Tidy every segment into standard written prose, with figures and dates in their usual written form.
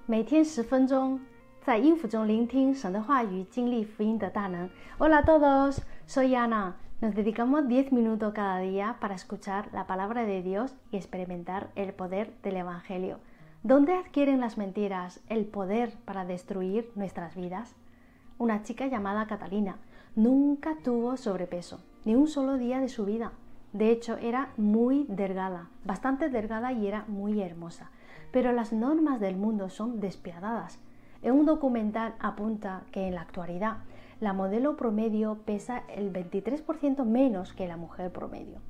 每天10分钟，在音符中聆听神的话语，经历福音的大能。Hola a todos, soy Ana. Nos dedicamos 10 minutos cada día para escuchar la palabra de Dios y experimentar el poder del Evangelio. ¿Dónde adquieren las mentiras el poder para destruir nuestras vidas? Una chica llamada Catalina nunca tuvo sobrepeso, ni un solo día de su vida. De hecho, era muy delgada, bastante delgada y era muy hermosa. Pero las normas del mundo son despiadadas. En un documental apunta que en la actualidad la modelo promedio pesa el 23% menos que la mujer promedio.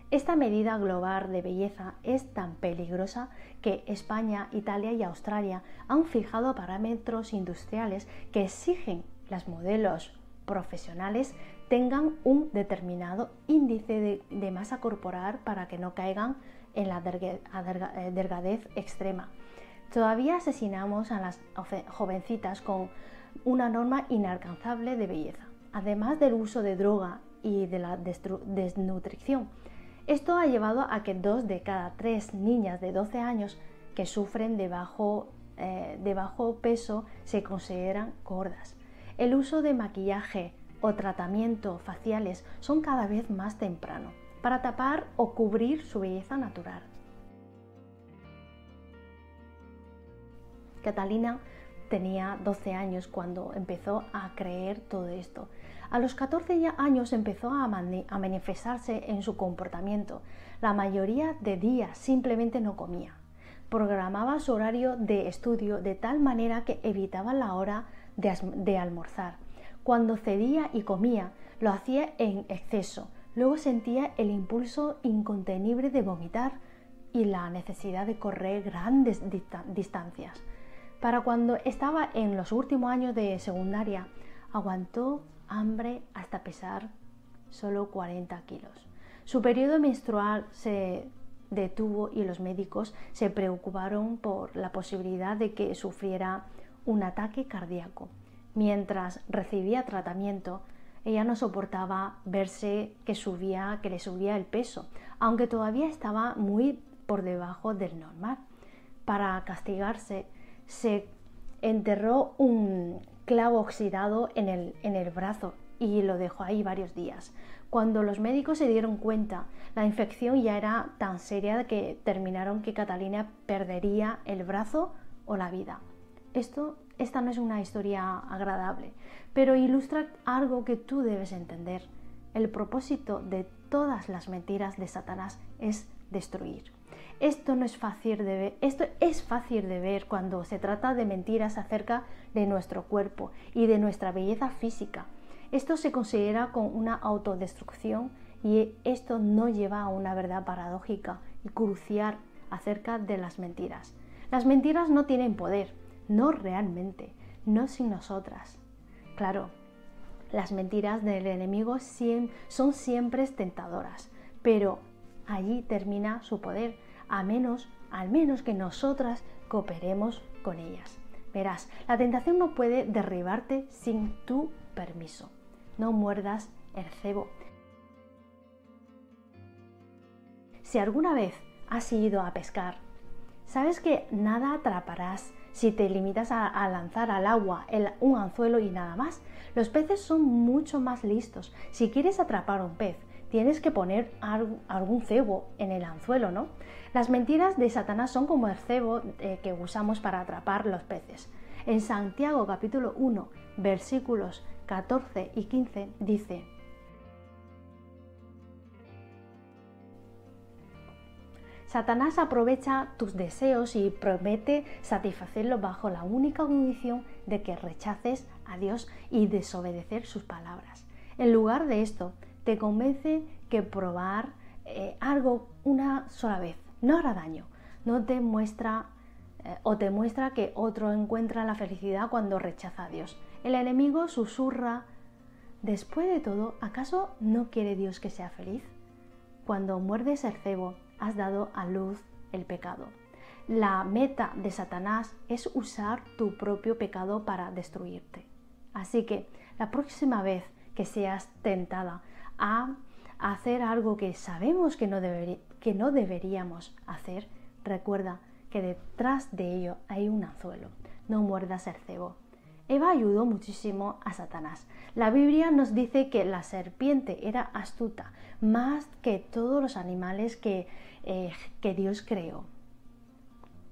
Esta medida global de belleza es tan peligrosa que España, Italia y Australia han fijado parámetros industriales que exigen las modelos profesionales tengan un determinado índice de masa corporal para que no caigan en la delgadez extrema. Todavía asesinamos a las jovencitas con una norma inalcanzable de belleza, además del uso de droga y de la desnutrición. Esto ha llevado a que 2 de cada 3 niñas de 12 años que sufren de bajo peso se consideran gordas. El uso de maquillaje o tratamiento faciales son cada vez más temprano para tapar o cubrir su belleza natural. Catalina tenía 12 años cuando empezó a creer todo esto. A los 14 años empezó a manifestarse en su comportamiento. La mayoría de días simplemente no comía. Programaba su horario de estudio de tal manera que evitaba la hora de almorzar. Cuando cedía y comía, lo hacía en exceso. Luego sentía el impulso incontenible de vomitar y la necesidad de correr grandes distancias. Para cuando estaba en los últimos años de secundaria, aguantó hambre hasta pesar solo 40 kilos. Su periodo menstrual se detuvo y los médicos se preocuparon por la posibilidad de que sufriera un ataque cardíaco. Mientras recibía tratamiento, ella no soportaba verse que le subía el peso, aunque todavía estaba muy por debajo del normal. Para castigarse, se enterró un clavo oxidado en el brazo y lo dejó ahí varios días. Cuando los médicos se dieron cuenta, la infección ya era tan seria que terminaron que Catalina perdería el brazo o la vida. Esta no es una historia agradable, pero ilustra algo que tú debes entender. El propósito de todas las mentiras de Satanás es destruir. Esto es fácil de ver cuando se trata de mentiras acerca de nuestro cuerpo y de nuestra belleza física. Esto se considera como una autodestrucción y esto no lleva a una verdad paradójica y crucial acerca de las mentiras. Las mentiras no tienen poder, no realmente, no sin nosotras. Claro, las mentiras del enemigo son siempre tentadoras, pero allí termina su poder, al menos que nosotras cooperemos con ellas. Verás, la tentación no puede derribarte sin tu permiso. No muerdas el cebo. Si alguna vez has ido a pescar, sabes que nada atraparás si te limitas a lanzar al agua un anzuelo y nada más. Los peces son mucho más listos. Si quieres atrapar un pez, tienes que poner algún cebo en el anzuelo, ¿no? Las mentiras de Satanás son como el cebo que usamos para atrapar los peces. En Santiago capítulo 1, versículos 14 y 15 dice: Satanás aprovecha tus deseos y promete satisfacerlos bajo la única condición de que rechaces a Dios y desobedecer sus palabras. En lugar de esto, te convence que probar algo una sola vez no hará daño. Te muestra que otro encuentra la felicidad cuando rechaza a Dios. El enemigo susurra: después de todo, ¿acaso no quiere Dios que sea feliz? Cuando muerdes el cebo, has dado a luz el pecado. La meta de Satanás es usar tu propio pecado para destruirte. Así que la próxima vez que seas tentada a hacer algo que sabemos que no deberíamos hacer, recuerda que detrás de ello hay un anzuelo. no muerdas el cebo. Eva ayudó muchísimo a Satanás. La Biblia nos dice que la serpiente era astuta, más que todos los animales que Dios creó.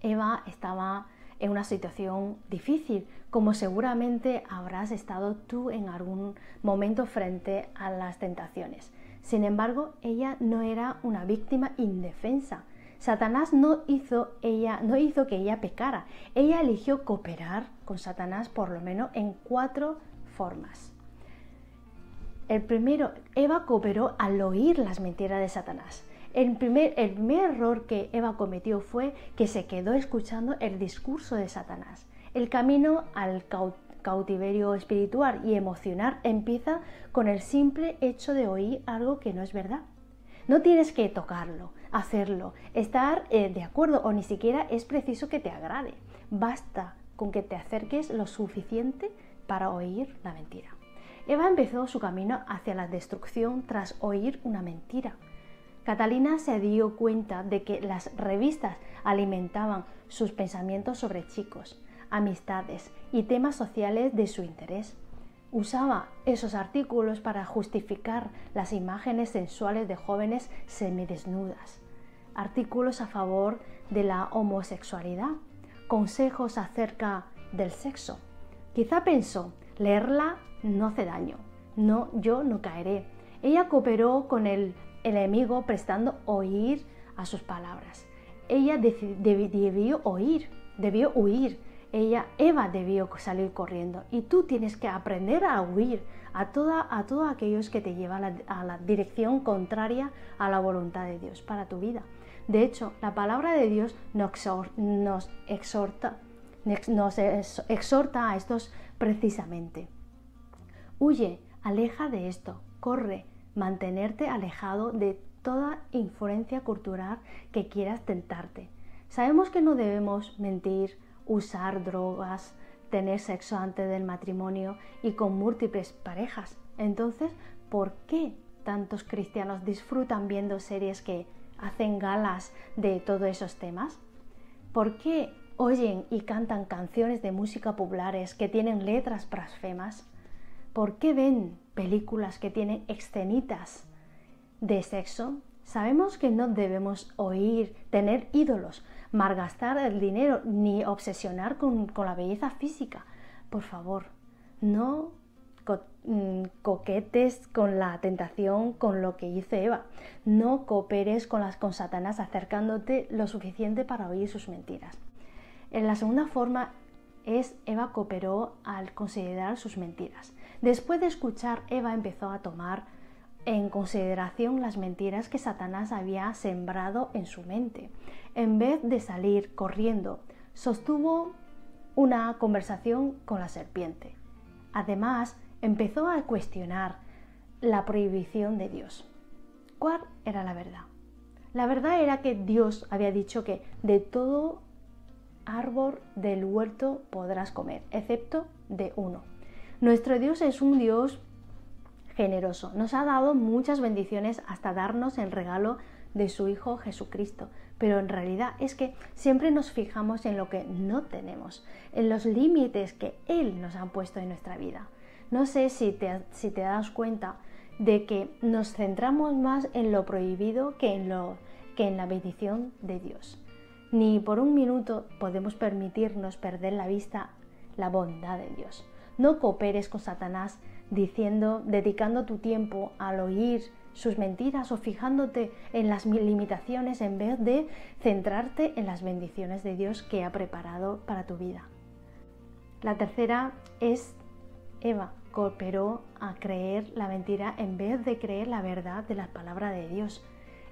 Eva estaba en una situación difícil, como seguramente habrás estado tú en algún momento frente a las tentaciones. Sin embargo, ella no era una víctima indefensa. Satanás no hizo que ella pecara. Ella eligió cooperar con Satanás por lo menos en 4 formas. El primero, Eva cooperó al oír las mentiras de Satanás. El primer error que Eva cometió fue que se quedó escuchando el discurso de Satanás. El camino al cautiverio espiritual y emocional empieza con el simple hecho de oír algo que no es verdad. No tienes que tocarlo, hacerlo, estar de acuerdo o ni siquiera es preciso que te agrade. Basta con que te acerques lo suficiente para oír la mentira. Eva empezó su camino hacia la destrucción tras oír una mentira. Catalina se dio cuenta de que las revistas alimentaban sus pensamientos sobre chicos, amistades y temas sociales de su interés. Usaba esos artículos para justificar las imágenes sensuales de jóvenes semidesnudas, artículos a favor de la homosexualidad, consejos acerca del sexo. Quizá pensó, leerla no hace daño, yo no caeré. Ella cooperó con el enemigo prestando oír a sus palabras. Ella debió huir. Eva debió salir corriendo. Y tú tienes que aprender a huir a todos aquellos que te llevan a la dirección contraria a la voluntad de Dios para tu vida. De hecho, la palabra de Dios nos exhorta a estos precisamente. Huye, aleja de esto, corre, mantenerte alejado de toda influencia cultural que quieras tentarte. Sabemos que no debemos mentir, usar drogas, tener sexo antes del matrimonio y con múltiples parejas. Entonces, ¿por qué tantos cristianos disfrutan viendo series que hacen galas de todos esos temas? ¿Por qué oyen y cantan canciones de música populares que tienen letras blasfemas? ¿Por qué ven películas que tienen escenitas de sexo? Sabemos que no debemos tener ídolos, malgastar el dinero ni obsesionar con la belleza física. Por favor, no coquetes con la tentación, con lo que hizo Eva. No cooperes con Satanás acercándote lo suficiente para oír sus mentiras. En la segunda forma Eva cooperó al considerar sus mentiras. Después de escuchar, Eva empezó a tomar en consideración las mentiras que Satanás había sembrado en su mente. En vez de salir corriendo, sostuvo una conversación con la serpiente. Además, empezó a cuestionar la prohibición de Dios. ¿Cuál era la verdad? La verdad era que Dios había dicho que de todo árbol del huerto podrás comer, excepto de uno. Nuestro Dios es un Dios generoso. Nos ha dado muchas bendiciones hasta darnos el regalo de su Hijo Jesucristo. Pero en realidad es que siempre nos fijamos en lo que no tenemos, en los límites que Él nos ha puesto en nuestra vida. No sé si te das cuenta de que nos centramos más en lo prohibido que en la bendición de Dios. Ni por un minuto podemos permitirnos perder la vista la bondad de Dios. No cooperes con Satanás dedicando tu tiempo al oír sus mentiras o fijándote en las limitaciones en vez de centrarte en las bendiciones de Dios que ha preparado para tu vida. La tercera es Eva cooperó a creer la mentira en vez de creer la verdad de la palabra de Dios.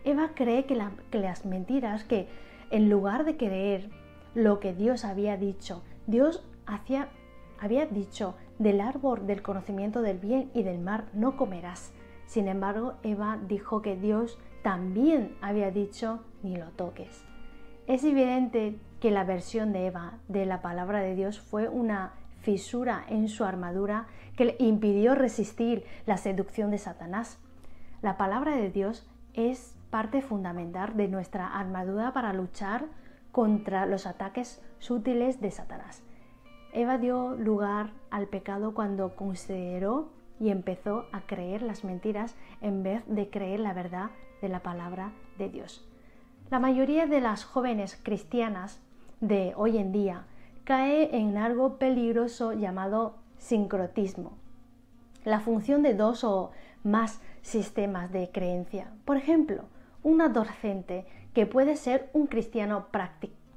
Eva cree que las mentiras, que en lugar de creer lo que Dios había dicho, había dicho del árbol del conocimiento del bien y del mal no comerás. Sin embargo, Eva dijo que Dios también había dicho ni lo toques. Es evidente que la versión de Eva de la palabra de Dios fue una fisura en su armadura que le impidió resistir la seducción de Satanás. La palabra de Dios es parte fundamental de nuestra armadura para luchar contra los ataques sutiles de Satanás. Eva dio lugar al pecado cuando consideró y empezó a creer las mentiras en vez de creer la verdad de la palabra de Dios. La mayoría de las jóvenes cristianas de hoy en día cae en algo peligroso llamado sincretismo, la función de dos o más sistemas de creencia. Por ejemplo, un adolescente que puede ser un cristiano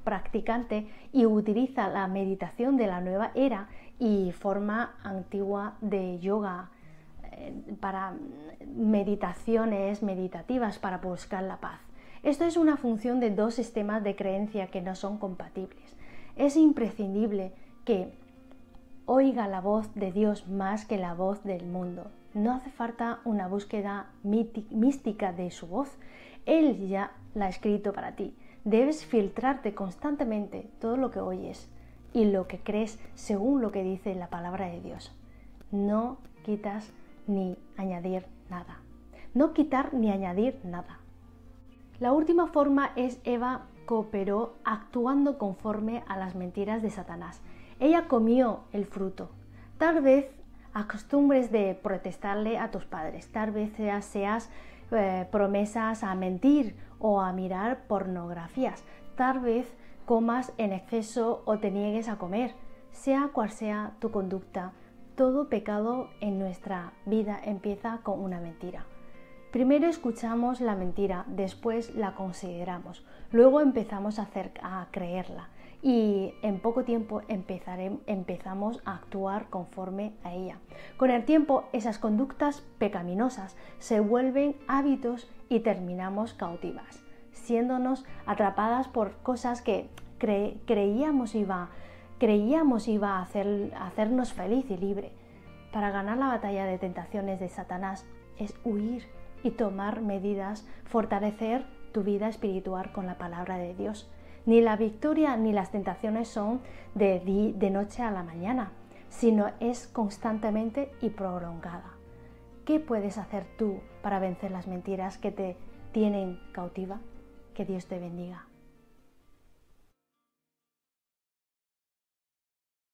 practicante y utiliza la meditación de la nueva era y forma antigua de yoga para meditaciones meditativas para buscar la paz. Esto es una función de dos sistemas de creencia que no son compatibles. Es imprescindible que oiga la voz de Dios más que la voz del mundo. No hace falta una búsqueda mística de su voz. Él ya la ha escrito para ti. Debes filtrarte constantemente todo lo que oyes y lo que crees según lo que dice la palabra de Dios. No quitas ni añadir nada. No quitar ni añadir nada. La última forma es Eva cooperó actuando conforme a las mentiras de Satanás. Ella comió el fruto. Tal vez acostumbres de protestarle a tus padres, tal vez seas promesas a mentir o a mirar pornografías, tal vez comas en exceso o te niegues a comer. Sea cual sea tu conducta, todo pecado en nuestra vida empieza con una mentira. Primero escuchamos la mentira, después la consideramos, luego empezamos a creerla y en poco tiempo empezamos a actuar conforme a ella. Con el tiempo, esas conductas pecaminosas se vuelven hábitos y terminamos cautivas, siéndonos atrapadas por cosas que creíamos iba a hacernos feliz y libre. Para ganar la batalla de tentaciones de Satanás es huir y tomar medidas, fortalecer tu vida espiritual con la palabra de Dios. Ni la victoria ni las tentaciones son de noche a la mañana, sino es constantemente y prolongada. ¿Qué puedes hacer tú para vencer las mentiras que te tienen cautiva? Que Dios te bendiga.